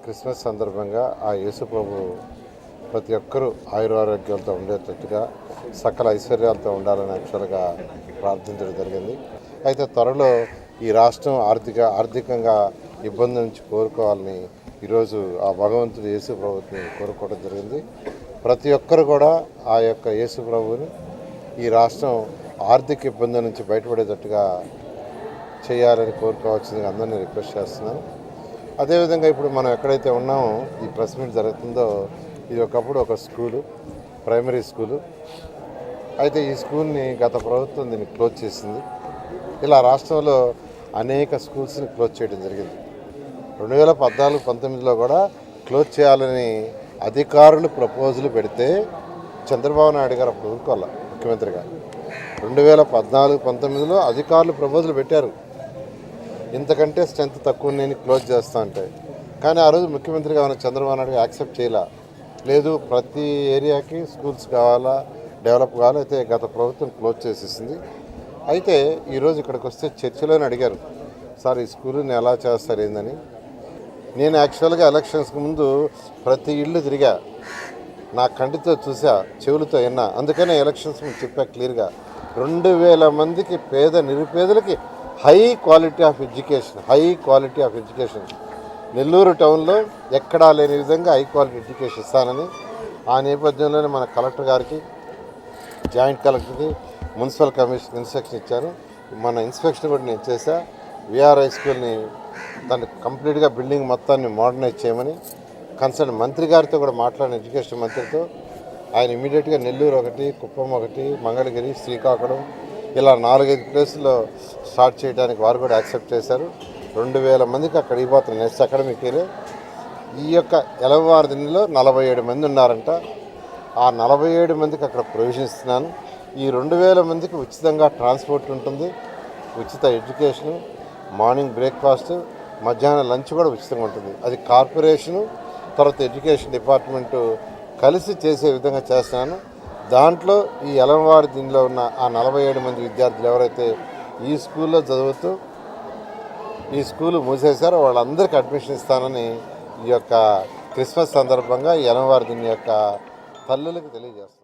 Christmas సందర్భంగా ఆ యేసు ప్రభు ప్రతి ఒక్కరూ ఆయురారోగ్యాలతో ఉండేటట్టుగా సకల ఐశ్వర్యాలతో ఉండాలని యాక్చువల్గా ప్రార్థించడం జరిగింది. అయితే త్వరలో ఈ రాష్ట్రం ఆర్థికంగా ఇబ్బంది నుంచి కోరుకోవాలని ఈరోజు ఆ భగవంతుడు యేసు ప్రభుని కోరుకోవడం జరిగింది. ప్రతి ఒక్కరు కూడా ఆ యొక్క యేసు ప్రభుని ఈ రాష్ట్రం ఆర్థిక ఇబ్బంది నుంచి బయటపడేటట్టుగా చేయాలని కోరుకోవాల్సిందిగా అందరినీ రిక్వెస్ట్ చేస్తున్నాను. అదేవిధంగా ఇప్పుడు మనం ఎక్కడైతే ఉన్నామో ఈ ప్రెస్ మీట్ జరుగుతుందో ఇది ఒకప్పుడు ఒక స్కూలు, ప్రైమరీ స్కూలు. అయితే ఈ స్కూల్ని గత ప్రభుత్వం దీన్ని క్లోజ్ చేసింది. ఇలా రాష్ట్రంలో అనేక స్కూల్స్ని క్లోజ్ చేయడం జరిగింది. 2014-19లో కూడా క్లోజ్ చేయాలని అధికారులు ప్రపోజల్ పెడితే చంద్రబాబు నాయుడు గారు అప్పుడు ఊరుకోవాలి ముఖ్యమంత్రిగా. 2014-19లో అధికారులు ప్రపోజల్ పెట్టారు, ఇంతకంటే స్ట్రెంత్ తక్కువ నేను క్లోజ్ చేస్తా అంటే. కానీ ఆ రోజు ముఖ్యమంత్రిగా ఉన్న చంద్రబాబు నాయుడు యాక్సెప్ట్ చేయలే. లేదు, ప్రతి ఏరియాకి స్కూల్స్ కావాలా, డెవలప్ కావాలా. అయితే గత ప్రభుత్వం క్లోజ్ చేసేసింది. అయితే ఈరోజు ఇక్కడికి వస్తే చర్చలోనే అడిగారు, సార్ ఈ స్కూల్ని ఎలా చేస్తారు ఏందని. నేను యాక్చువల్గా ఎలక్షన్స్కి ముందు ప్రతి ఇల్లు తిరిగా, నా కంటితో చూసా, చెవులతో విన్నా. అందుకనే ఎలక్షన్స్ ముందు చెప్పా క్లియర్గా, 2000 మందికి నిరుపేదలకి high quality of education Nellore టౌన్లో ఎక్కడా లేని విధంగా హై క్వాలిటీ ఎడ్యుకేషన్ ఇస్తానని. ఆ నేపథ్యంలోనే మన కలెక్టర్ గారికి, జాయింట్ కలెక్టర్కి, మున్సిపల్ కమిషన్ ఇన్స్ట్రక్షన్ ఇచ్చాను. మన ఇన్స్పెక్షన్ కూడా నేను చేశా. విఆర్ హై స్కూల్ని దాన్ని కంప్లీట్గా బిల్డింగ్ మొత్తాన్ని మోడర్నైజ్ చేయమని కన్సర్న్ మంత్రి గారితో కూడా మాట్లాడిన, ఎడ్యుకేషన్ మంత్రితో. ఆయన ఇమీడియట్గా నెల్లూరు ఒకటి, కుప్పం ఒకటి, మంగళగిరి, శ్రీకాకుళం ఇలా 4-5 ప్లేసుల్లో స్టార్ట్ చేయడానికి వారు కూడా యాక్సెప్ట్ చేశారు. 2000 మందికి అక్కడ ఇవ్వబోతున్న నెక్స్ట్ అకాడమిక్ ఇయర్. ఈ యొక్క ఎలవారిదిలో 47 మంది ఉన్నారంట. ఆ 47 మందికి అక్కడ ప్రొవిజన్ ఇస్తున్నాను. ఈ 2000 మందికి ఉచితంగా ట్రాన్స్పోర్ట్ ఉంటుంది, ఉచిత ఎడ్యుకేషను, మార్నింగ్ బ్రేక్ఫాస్ట్, మధ్యాహ్నం లంచ్ కూడా ఉచితంగా ఉంటుంది. అది కార్పొరేషను తర్వాత ఎడ్యుకేషన్ డిపార్ట్మెంటు కలిసి చేసే విధంగా చేస్తున్నాను. దాంట్లో ఈ ఎలవారి దీనిలో ఉన్న ఆ 47 మంది విద్యార్థులు ఎవరైతే ఈ స్కూల్లో చదువుతూ ఈ స్కూలు మూసేశారో వాళ్ళందరికీ అడ్మిషన్ ఇస్తానని ఈ యొక్క క్రిస్మస్ సందర్భంగా ఈ ఎలవారి దీని యొక్క తల్లులకు తెలియజేస్తాను.